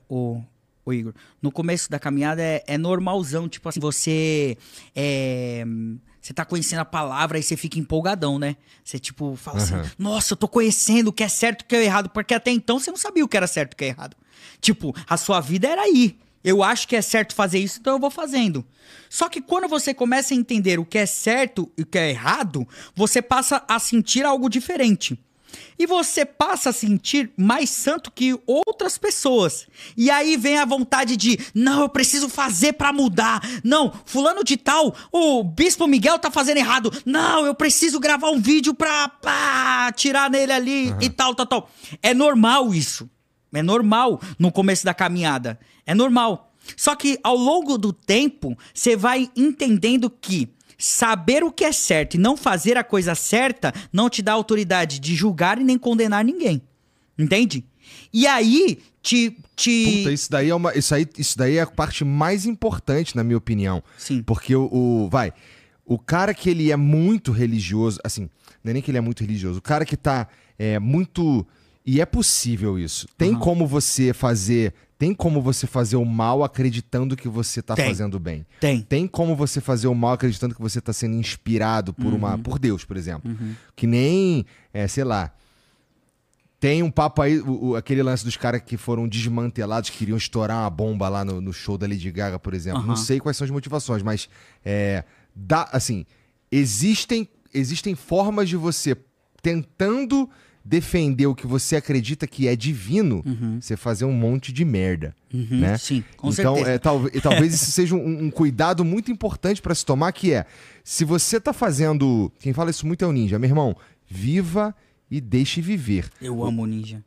o Igor, no começo da caminhada é normalzão, tipo assim, você tá conhecendo a palavra e você fica empolgadão, né? Você tipo fala assim, nossa, eu tô conhecendo o que é certo e o que é errado, porque até então você não sabia o que era certo e o que é errado. Tipo, a sua vida era aí. Eu acho que é certo fazer isso, então eu vou fazendo. Só que quando você começa a entender o que é certo e o que é errado, você passa a sentir algo diferente. E você passa a sentir mais santo que outras pessoas. E aí vem a vontade de, não, eu preciso fazer pra mudar. Não, fulano de tal, o Bispo Miguel tá fazendo errado. Não, eu preciso gravar um vídeo pra tirar nele ali e tal. É normal isso. É normal no começo da caminhada. É normal. Só que ao longo do tempo, você vai entendendo que saber o que é certo e não fazer a coisa certa não te dá autoridade de julgar e nem condenar ninguém. Entende? E aí, Puta, isso daí é a parte mais importante, na minha opinião. Sim. Porque o cara que ele é muito religioso, assim, não é nem que ele é muito religioso, o cara que tá muito... E é possível isso. Tem como você fazer o mal acreditando que você tá fazendo bem. Tem como você fazer o mal acreditando que você tá sendo inspirado por Deus, por exemplo. Que nem, sei lá, tem um papo aí, aquele lance dos caras que foram desmantelados, que queriam estourar uma bomba lá no show da Lady Gaga, por exemplo. Não sei quais são as motivações, mas assim, existem formas de você tentando defender o que você acredita que é divino, você fazer um monte de merda, né? Sim, com então, certeza. talvez isso seja um cuidado muito importante pra se tomar, que se você tá fazendo... Quem fala isso muito é o Ninja. Meu irmão, viva e deixe viver. Eu amo o Ninja.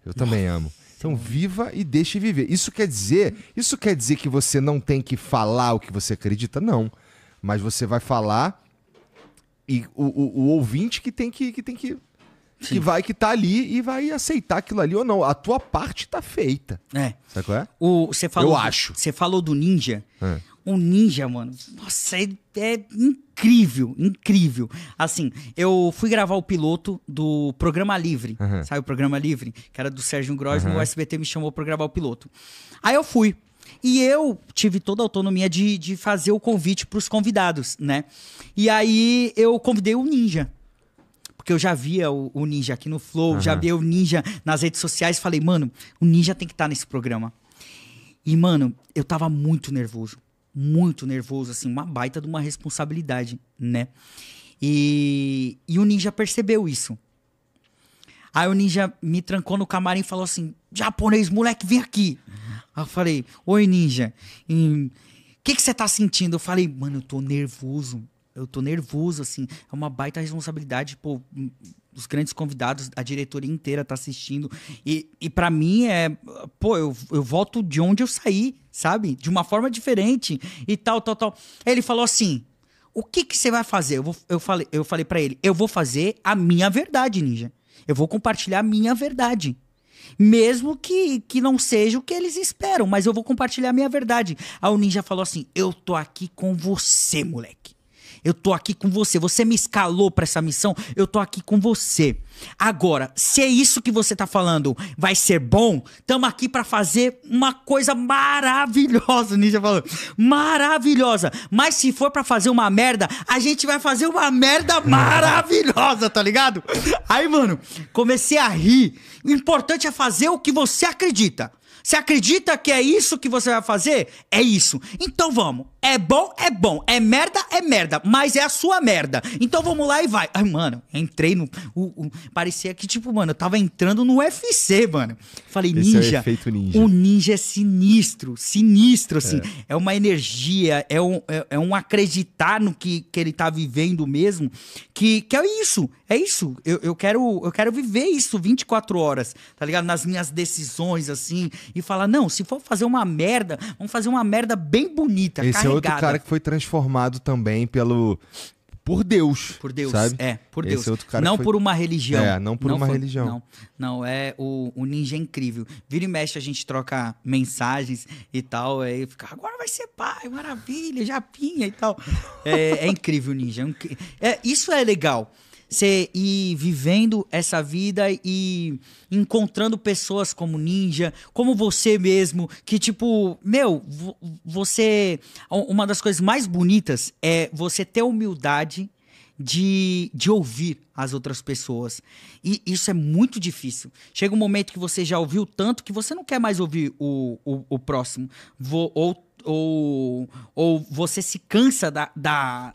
Eu também amo. Então, viva e deixe viver. Isso quer dizer que você não tem que falar o que você acredita? Não. Mas você vai falar e o ouvinte que tá ali e vai aceitar aquilo ali ou não. A tua parte tá feita. Sabe qual é? Eu acho. Você falou do Ninja. O Ninja, mano, nossa, é incrível, incrível. Assim, eu fui gravar o piloto do Programa Livre. Sabe o Programa Livre? Que era do Sérgio Grosman, o SBT me chamou pra gravar o piloto. Aí eu fui. E eu tive toda a autonomia de fazer o convite pros convidados, né? E aí eu convidei o Ninja. Porque eu já via o Ninja aqui no Flow, já via o Ninja nas redes sociais. Falei, mano, o Ninja tem que estar nesse programa. E, mano, eu tava muito nervoso, assim, uma baita de uma responsabilidade, né? E o Ninja percebeu isso. Aí o Ninja me trancou no camarim e falou assim, japonês, moleque, vem aqui. Aí eu falei, oi, Ninja, o que você tá sentindo? Eu falei, mano, eu tô nervoso, assim, é uma baita responsabilidade, pô, os grandes convidados, a diretoria inteira tá assistindo, e pra mim eu volto de onde eu saí, sabe? De uma forma diferente, e tal. Aí ele falou assim, o que você vai fazer? Eu falei pra ele, eu vou fazer a minha verdade, Ninja, eu vou compartilhar a minha verdade. Mesmo que não seja o que eles esperam, mas eu vou compartilhar a minha verdade. Aí o Ninja falou assim, eu tô aqui com você, moleque. Eu tô aqui com você. Você me escalou pra essa missão, eu tô aqui com você. Agora, se é isso que você tá falando vai ser bom, tamo aqui pra fazer uma coisa maravilhosa, o Ninja falou. Maravilhosa. Mas se for pra fazer uma merda, a gente vai fazer uma merda maravilhosa, tá ligado? Aí, mano, comecei a rir. O importante é fazer o que você acredita. Você acredita que é isso que você vai fazer? É isso. Então vamos. É bom, é bom. É merda, mas é a sua merda. Então vamos lá e vai. Ai, mano, entrei no... parecia que, tipo, mano, eu tava entrando no UFC, mano. Falei, Ninja. Esse é o efeito Ninja. O Ninja é sinistro, assim. É uma energia, é um acreditar no que ele tá vivendo mesmo, que é isso. É isso. Eu quero viver isso 24 horas, tá ligado? Nas minhas decisões, assim, e falar, não, se for fazer uma merda, vamos fazer uma merda bem bonita, esse carregada. É outro cara que foi transformado também por Deus. Por Deus, sabe? por Deus. Esse outro cara não por uma religião. Não por uma religião. Não, o Ninja é incrível. Vira e mexe, a gente troca mensagens e tal, aí fica, agora vai ser pai, maravilha, japinha e tal. É incrível o Ninja. Isso é legal. Você ir vivendo essa vida e encontrando pessoas como Ninja, como você mesmo, que tipo, meu, você... Uma das coisas mais bonitas é você ter humildade de ouvir as outras pessoas. E isso é muito difícil. Chega um momento que você já ouviu tanto que você não quer mais ouvir o próximo. Ou você se cansa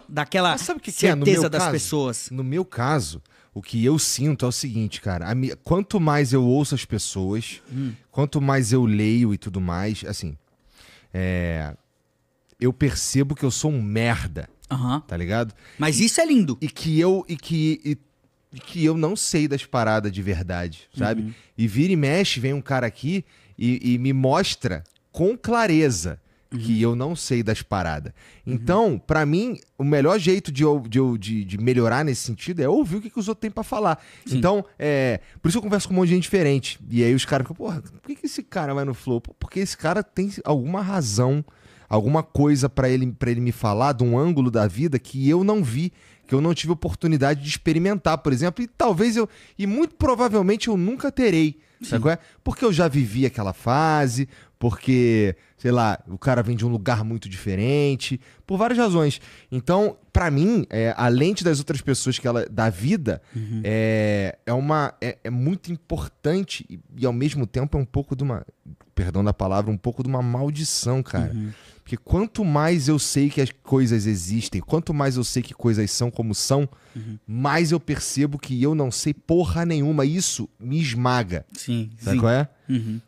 daquela certeza das pessoas. No meu caso, o que eu sinto é o seguinte, cara. Quanto mais eu ouço as pessoas, quanto mais eu leio e tudo mais, assim, eu percebo que eu sou um merda. Tá ligado? Mas isso é lindo. E que eu não sei das paradas de verdade, sabe? E vira e mexe, vem um cara aqui e me mostra com clareza que eu não sei das paradas. Então, pra mim, o melhor jeito de melhorar nesse sentido é ouvir o que os outros têm pra falar. Sim. Então, por isso eu converso com um monte de gente diferente. E aí os caras ficam, porra, por que esse cara vai no Flow? Porque esse cara tem alguma razão, alguma coisa pra ele me falar de um ângulo da vida que eu não vi, que eu não tive oportunidade de experimentar, por exemplo, e talvez e muito provavelmente eu nunca terei, sabe qual é? Porque eu já vivi aquela fase, porque, sei lá, o cara vem de um lugar muito diferente, por várias razões. Então, pra mim, a lente das outras pessoas da vida é muito importante e ao mesmo tempo é um pouco de uma, perdão da palavra, um pouco de uma maldição, cara. Porque quanto mais eu sei que as coisas existem, quanto mais eu sei que coisas são como são, mais eu percebo que eu não sei porra nenhuma. Isso me esmaga. Sim, sabe qual é?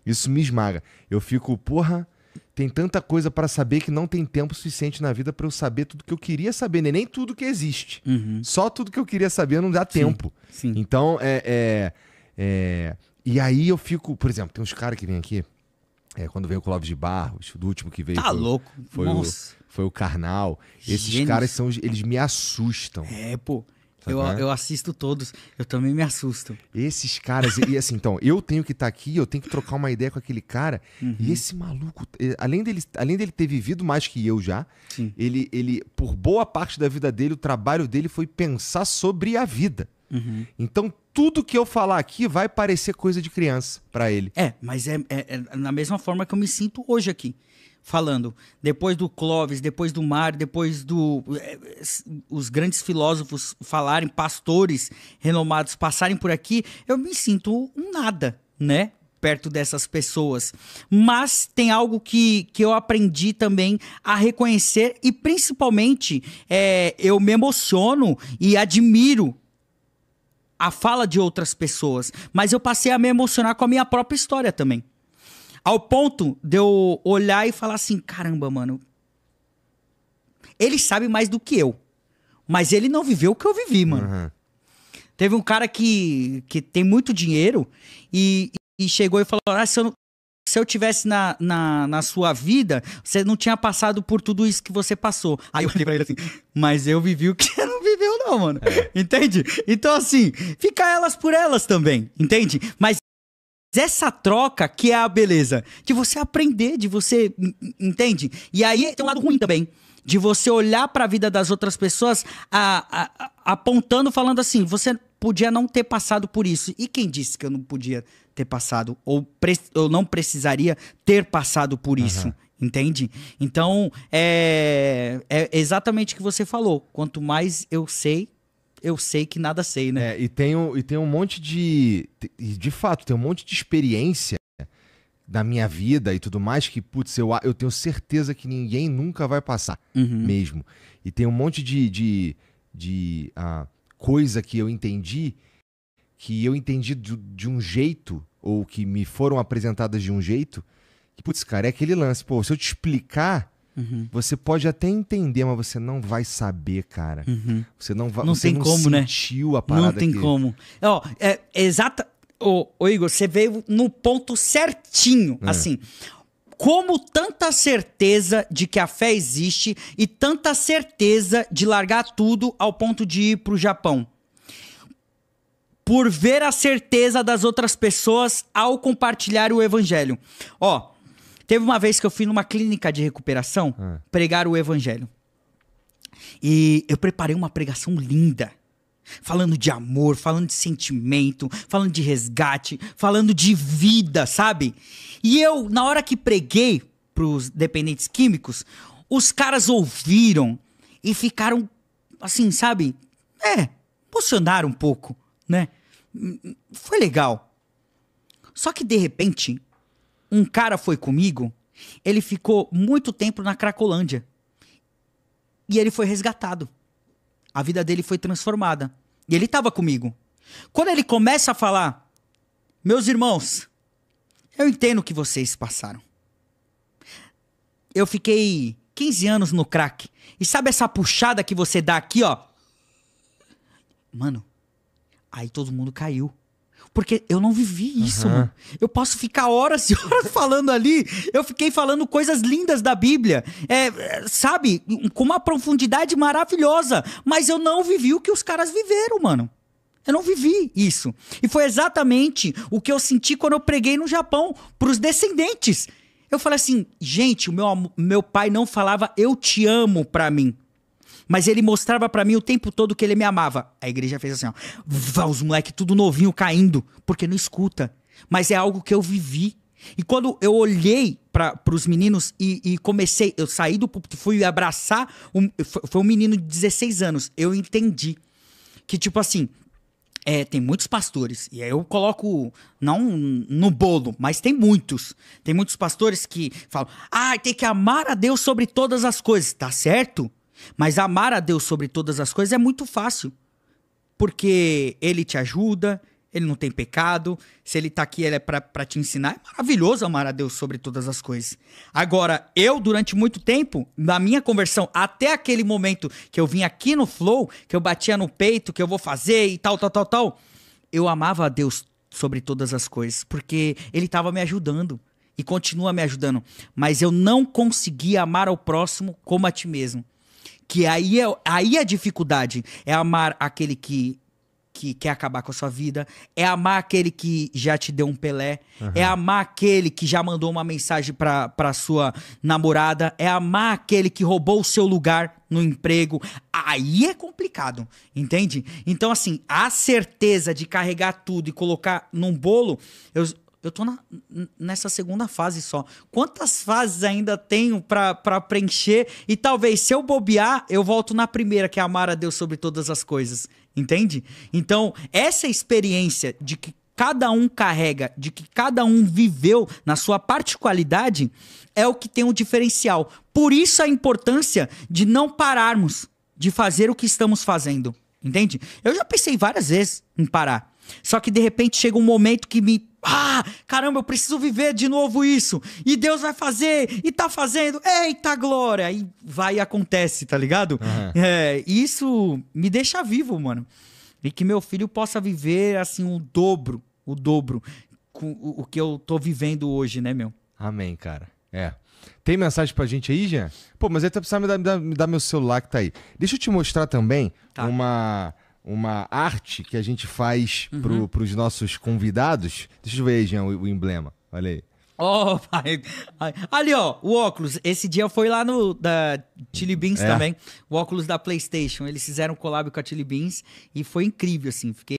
Isso me esmaga. Eu fico, porra, tem tanta coisa pra saber que não tem tempo suficiente na vida pra eu saber tudo que eu queria saber, né? Nem tudo que existe. Só tudo que eu queria saber não dá tempo. Sim. Então, e aí eu fico, por exemplo, tem uns caras que vêm aqui, quando veio o Clóvis de Barros, do último que veio. Tá louco. Foi o Karnal. Esses caras eles me assustam. Pô. Eu assisto todos, eu também me assusto. Esses caras, e assim, então, eu tenho que estar aqui, eu tenho que trocar uma ideia com aquele cara, e esse maluco, além dele ter vivido mais que eu já, ele, por boa parte da vida dele, o trabalho dele foi pensar sobre a vida. Então, tudo que eu falar aqui vai parecer coisa de criança pra ele. Mas é na mesma forma que eu me sinto hoje aqui. Falando, depois do Clóvis, depois do Mário, depois os grandes filósofos falarem, pastores renomados passarem por aqui, eu me sinto um nada, né? Perto dessas pessoas. Mas tem algo que eu aprendi também a reconhecer e principalmente eu me emociono e admiro a fala de outras pessoas, mas eu passei a me emocionar com a minha própria história também. Ao ponto de eu olhar e falar assim, caramba, mano, ele sabe mais do que eu, mas ele não viveu o que eu vivi, mano. Teve um cara que tem muito dinheiro e chegou e falou, se eu tivesse na sua vida, você não tinha passado por tudo isso que você passou. Aí eu falei pra ele assim, mas eu vivi o que você não viveu não, mano. Entende? Então assim, fica elas por elas também, entende? Mas essa troca que é a beleza, de você aprender, de você, entende? E aí tem um lado ruim também, de você olhar pra vida das outras pessoas apontando, falando assim, você podia não ter passado por isso. E quem disse que eu não podia ter passado? Ou eu não precisaria ter passado por isso, entende? Então, é exatamente o que você falou. Quanto mais eu sei que nada sei, né? E tem um monte de fato, tem um monte de experiência da minha vida e tudo mais que, putz, eu tenho certeza que ninguém nunca vai passar mesmo. E tem um monte de coisa que eu entendi de um jeito, ou que me foram apresentadas de um jeito, que, putz, cara, é aquele lance. Pô, se eu te explicar, você pode até entender, mas você não vai saber, cara. Você não vai, não você tem não como, sentiu, né? A parada. Não tem como. Exata. Ô Igor, você veio no ponto certinho, assim. Como tanta certeza de que a fé existe e tanta certeza de largar tudo ao ponto de ir pro Japão. Por ver a certeza das outras pessoas ao compartilhar o evangelho. Teve uma vez que eu fui numa clínica de recuperação pregar o evangelho. E eu preparei uma pregação linda. Falando de amor, falando de sentimento, falando de resgate, falando de vida, sabe? E eu, na hora que preguei pros dependentes químicos, os caras ouviram e ficaram, assim, sabe? Emocionaram um pouco, né? Foi legal. Só que, de repente, um cara foi comigo, ele ficou muito tempo na Cracolândia. E ele foi resgatado. A vida dele foi transformada. E ele estava comigo. Quando ele começa a falar, meus irmãos, eu entendo o que vocês passaram. Eu fiquei 15 anos no crack. E sabe essa puxada que você dá aqui, ó? Mano, aí todo mundo caiu. Porque eu não vivi isso, mano. Eu posso ficar horas e horas falando ali. Eu fiquei falando coisas lindas da Bíblia. Sabe? Com uma profundidade maravilhosa. Mas eu não vivi o que os caras viveram, mano. Eu não vivi isso. E foi exatamente o que eu senti quando eu preguei no Japão pros descendentes. Eu falei assim, gente, o meu pai não falava eu te amo pra mim. Mas ele mostrava pra mim o tempo todo que ele me amava. A igreja fez assim, ó. Os moleques tudo novinho caindo. Porque não escuta. Mas é algo que eu vivi. E quando eu olhei pros meninos e comecei... Eu saí do púlpito, fui abraçar... Foi um menino de 16 anos. Eu entendi que, tipo assim... tem muitos pastores. E aí eu coloco... Não no bolo, mas tem muitos. Tem muitos pastores que falam... tem que amar a Deus sobre todas as coisas. Tá certo? Mas amar a Deus sobre todas as coisas é muito fácil. Porque ele te ajuda, ele não tem pecado. Se ele tá aqui, ele é pra te ensinar. É maravilhoso amar a Deus sobre todas as coisas. Agora, eu, durante muito tempo, na minha conversão, até aquele momento que eu vim aqui no Flow, que eu batia no peito, que eu vou fazer e tal, eu amava a Deus sobre todas as coisas. Porque ele tava me ajudando. E continua me ajudando. Mas eu não conseguia amar ao próximo como a ti mesmo. Que aí a dificuldade é amar aquele que quer acabar com a sua vida, é amar aquele que já te deu um Pelé, é amar aquele que já mandou uma mensagem pra sua namorada, é amar aquele que roubou o seu lugar no emprego. Aí é complicado, entende? Então, assim, a certeza de carregar tudo e colocar num bolo... Eu tô nessa segunda fase só. Quantas fases ainda tenho pra preencher? E talvez, se eu bobear, eu volto na primeira, que é amar a Deus sobre todas as coisas. Entende? Então, essa experiência de que cada um carrega, de que cada um viveu na sua particularidade, é o que tem um diferencial. Por isso a importância de não pararmos de fazer o que estamos fazendo. Entende? Eu já pensei várias vezes em parar. Só que de repente chega um momento que me... caramba, eu preciso viver de novo isso. E Deus vai fazer, e tá fazendo. Eita glória! E vai e acontece, tá ligado? Isso me deixa vivo, mano. E que meu filho possa viver, assim, o dobro com o que eu tô vivendo hoje, né, meu? Amém, cara. Tem mensagem pra gente aí, Jean? Pô, mas aí tu precisa me dar meu celular que tá aí. Deixa eu te mostrar também uma arte que a gente faz pros nossos convidados. Deixa eu ver aí, Jean, o emblema. Olha aí. Pai. Ali, ó, o óculos. Esse dia foi lá da Chili Beans também. O óculos da PlayStation. Eles fizeram um collab com a Chili Beans e foi incrível, assim. Fiquei